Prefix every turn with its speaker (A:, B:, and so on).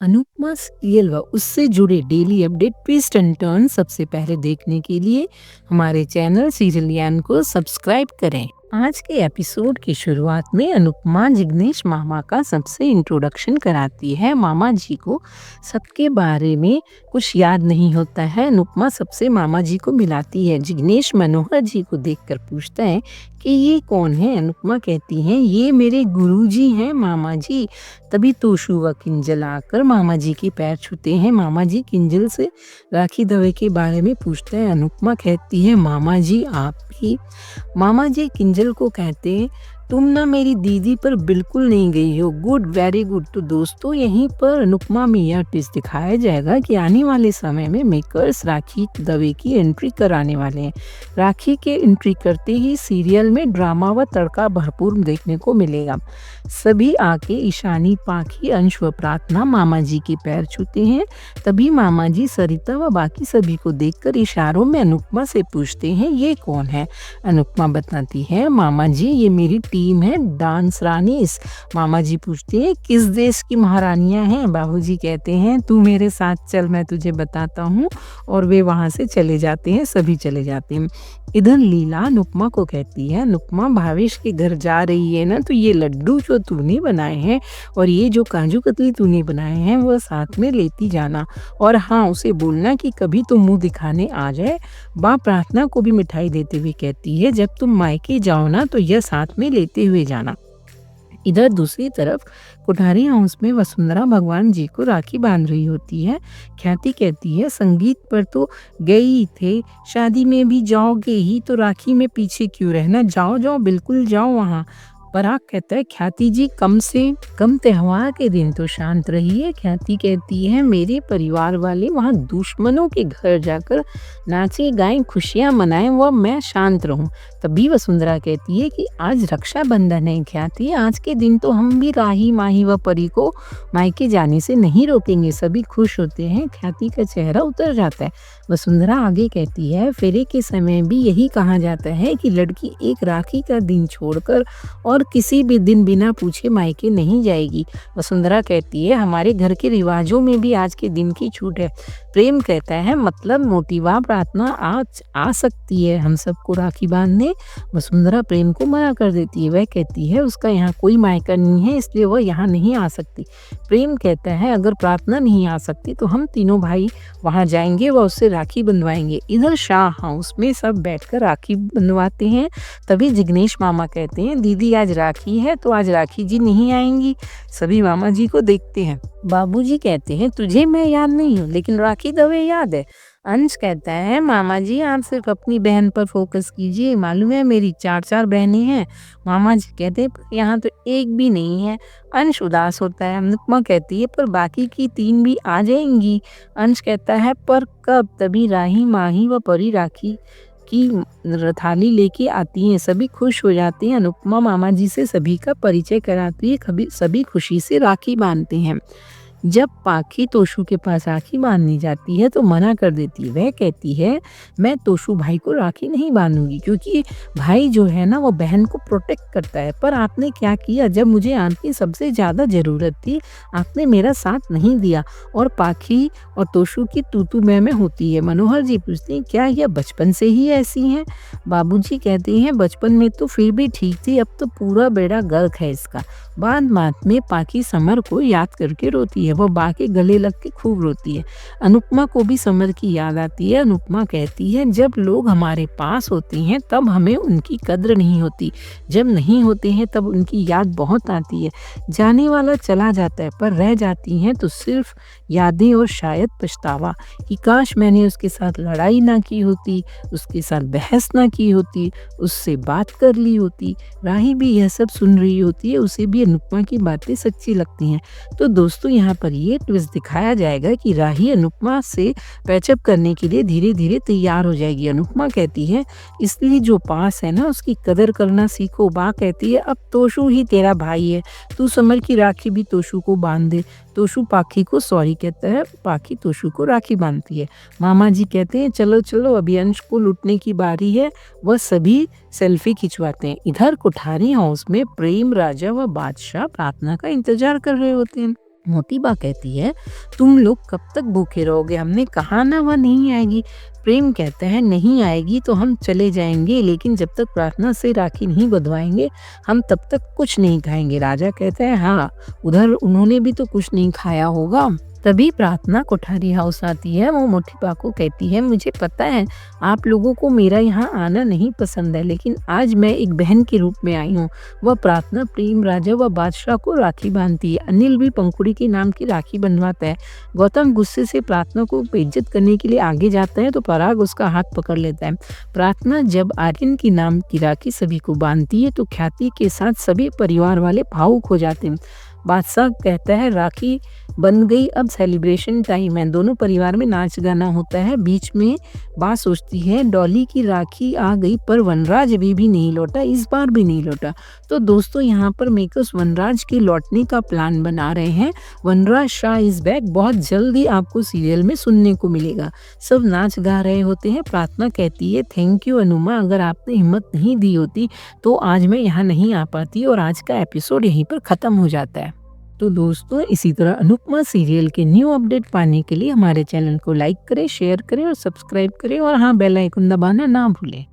A: Anupama serial व उससे जुड़े daily update twist and turn सबसे पहले देखने के लिए हमारे चैनल सीरियल यान को सब्सक्राइब करें। आज के एपिसोड की शुरुआत में अनुपमा जिग्नेश मामा का सबसे इंट्रोडक्शन कराती है। मामा जी को सबके बारे में कुछ याद नहीं होता है। अनुपमा सबसे मामा जी को मिलाती है। जिग्नेश मनोहर जी को देखकर पूछता है कि ये कौन है। अनुपमा कहती हैं ये मेरे गुरुजी हैं मामा जी। तभी तोशु व किंजल आकर मामा जी के पैर छूते हैं। मामा जी किंजल से राखी दवे के बारे में पूछते हैं। अनुपमा कहती है मामा जी आप भी। मामा जी किंजल को कहते हैं तुम ना मेरी दीदी पर बिल्कुल नहीं गई हो। Good, very good. तो दोस्तों यहीं पर अनुपमा में यह ट्विस्ट दिखाया जाएगा कि आने वाले समय में मेकर्स राखी दवे की एंट्री कराने वाले हैं। राखी के एंट्री करते ही सीरियल में ड्रामा व तड़का भरपूर देखने को मिलेगा। सभी आके ईशानी, पाखी, अंश व प्रार्थना मामा जी के पैर छूते हैं। तभी मामा जी सरिता व बाकी सभी को देखकर इशारों में अनुपमा से पूछते हैं ये कौन है। अनुपमा बताती है मामा जी ये मेरी टीम है डांस रानीस। मामा जी पूछते हैं किस देश की महारानियां हैं। बाबूजी कहते हैं तू मेरे साथ चल, मैं तुझे बताता हूँ। और वे वहाँ से चले जाते हैं, सभी चले जाते हैं। इधर लीला अनुपमा को कहती है अनुपमा भावेश के घर जा रही है ना, तो ये लड्डू जो तूने बनाए हैं और ये जो काजू कतली तूने बनाए हैं वह साथ में लेती जाना। और हाँ, उसे बोलना कि कभी तो मुंह दिखाने आ जाए। माँ प्रार्थना को भी मिठाई देते हुए कहती है जब तुम मायके जाओ ना तो यह साथ में लेते हुए जाना। इधर दूसरी तरफ कोठारी हाउस में वसुंधरा भगवान जी को राखी बांध रही होती है। ख्याति कहती है संगीत पर तो गई थे, शादी में भी जाओगे ही तो राखी में पीछे क्यों रहना, जाओ जाओ बिल्कुल जाओ वहाँ। पराग कहता है ख्याति जी कम से कम त्योहार के दिन तो शांत रहिए। ख्याति कहती है मेरे परिवार वाले वहाँ दुश्मनों के घर जाकर नाचे गाएं, खुशियाँ मनाएं व मैं शांत रहूं। तभी वसुंधरा कहती है कि आज रक्षाबंधन है ख्याति, आज के दिन तो हम भी राही, माही व परी को मायके जाने से नहीं रोकेंगे। सभी खुश होते हैं। ख्याति का चेहरा उतर जाता है। वसुंधरा आगे कहती है फेरे के समय भी यही कहा जाता है कि लड़की एक राखी का दिन छोड़कर और किसी भी दिन बिना पूछे मायके नहीं जाएगी। वसुंधरा कहती है हमारे घर के रिवाजों में भी आज के दिन की छूट है। प्रेम कहता है मतलब मोटिवा प्रार्थना आज आ सकती है हम सबको राखी बांधने। वसुंधरा प्रेम को मना कर देती है। वह कहती है उसका यहाँ कोई मायका नहीं है इसलिए वह यहाँ नहीं आ सकती। प्रेम कहता है अगर प्रार्थना नहीं आ सकती तो हम तीनों भाई वहाँ जाएंगे व उससे राखी बंधवाएंगे। इधर शाह हाउस में सब बैठकर राखी बंधवाते हैं। तभी जिग्नेश मामा कहते हैं दीदी आज राखी है तो आज राखी जी नहीं आएंगी। सभी मामा जी को देखते हैं। बाबूजी कहते हैं तुझे मैं याद नहीं हूँ लेकिन राखी दवे याद है। अंश कहता है मामा जी आप सिर्फ अपनी बहन पर फोकस कीजिए, मालूम है मेरी 4 बहनें हैं। मामा जी कहते हैं यहाँ तो एक भी नहीं है। अंश उदास होता है। अनुपमा कहती है पर बाकी की 3 भी आ जाएंगी। अंश कहता है पर कब। तभी राही, माही व परी राखी की थाली लेके आती हैं। सभी खुश हो जाते हैं। अनुपमा मामा जी से सभी का परिचय कराती है। सभी खुशी से राखी बांधते हैं। जब पाखी तोशु के पास राखी बांधने जाती है तो मना कर देती है। वह कहती है मैं तोशु भाई को राखी नहीं बांधूंगी क्योंकि भाई जो है ना वो बहन को प्रोटेक्ट करता है। पर आपने क्या किया, जब मुझे आपकी सबसे ज़्यादा ज़रूरत थी आपने मेरा साथ नहीं दिया। और पाखी और तोशु की तू मैं होती है। मनोहर जी पूछते हैं क्या यह बचपन से ही ऐसी हैं। बाबूजी कहते हैं बचपन में तो फिर भी ठीक थी, अब तो पूरा बेड़ा गर्क है इसका। बाद में पाखी समर को याद करके रोती है। वो बा के गले लग के खूब रोती है। अनुपमा को भी समर की याद आती है। अनुपमा कहती है जब लोग हमारे पास होते हैं तब हमें उनकी कद्र नहीं होती, जब नहीं होते हैं तब उनकी याद बहुत आती है। जाने वाला चला जाता है पर रह जाती हैं तो सिर्फ यादें और शायद पछतावा कि काश मैंने उसके साथ लड़ाई ना की होती, उसके साथ बहस ना की होती, उससे बात कर ली होती। राही भी यह सब सुन रही होती है, उसे भी अनुपमा की बातें सच्ची लगती हैं। तो दोस्तों यहाँ पर ये ट्विस्ट दिखाया जाएगा कि राही अनुपमा से पैचअप करने के लिए धीरे धीरे तैयार हो जाएगी। अनुपमा कहती है इसलिए जो पास है ना उसकी कदर करना सीखो। बा कहती है अब तोशु ही तेरा भाई है, तू समर की राखी भी तोशु को बांध दे। तोशु पाखी को सॉरी कहता है, पाखी तोशु को राखी बांधती है। मामा जी कहते हैं चलो चलो अभी अंश को लूटने की बारी है। वह सभी सेल्फी खिंचवाते हैं। इधर कोठारी हाउस में प्रेम, राजा व बादशाह प्रार्थना का इंतजार कर रहे होते हैं। मोतीबा कहती है, तुम लोग कब तक भूखे रहोगे, हमने कहा ना वह नहीं आएगी। प्रेम कहते हैं, नहीं आएगी तो हम चले जाएंगे, लेकिन जब तक प्रार्थना से राखी नहीं बंधवाएंगे हम तब तक कुछ नहीं खाएंगे। राजा कहते हैं, हाँ उधर उन्होंने भी तो कुछ नहीं खाया होगा। तभी प्रार्थना कोठारी हाउस आती है। वो मोतीबा को कहती है, मुझे पता है आप लोगों को मेरा यहाँ आना नहीं पसंद है, लेकिन आज मैं एक बहन के रूप में आई हूँ। वह प्रार्थना प्रेम, राजा व बादशाह को राखी बांधती है। अनिल भी पंखुड़ी के नाम की राखी बनवाता है। गौतम गुस्से से प्रार्थना को बेइज्जत करने के लिए आगे जाता है तो पराग उसका हाथ पकड़ लेता है। प्रार्थना जब आर्यन के नाम की राखी सभी को बांधती है तो ख्याति के साथ सभी परिवार वाले भावुक हो जाते हैं। बादशाह कहता है, राखी बन गई, अब सेलिब्रेशन टाइम है। दोनों परिवार में नाच गाना होता है। बीच में बात सोचती है, डॉली की राखी आ गई पर वनराज अभी भी नहीं लौटा, इस बार भी नहीं लौटा। तो दोस्तों यहाँ पर मेकर्स वनराज के लौटने का प्लान बना रहे हैं। वनराज शाह इज बैक बहुत जल्दी आपको सीरियल में सुनने को मिलेगा। सब नाच गा रहे होते हैं। प्रार्थना कहती है, थैंक यू अनुमा, अगर आपने हिम्मत नहीं दी होती तो आज मैं यहाँ नहीं आ पाती। और आज का एपिसोड यहीं पर ख़त्म हो जाता है। तो दोस्तों इसी तरह अनुपमा सीरियल के न्यू अपडेट पाने के लिए हमारे चैनल को लाइक करें, शेयर करें और सब्सक्राइब करें, और हाँ बेल आइकन दबाना ना भूलें।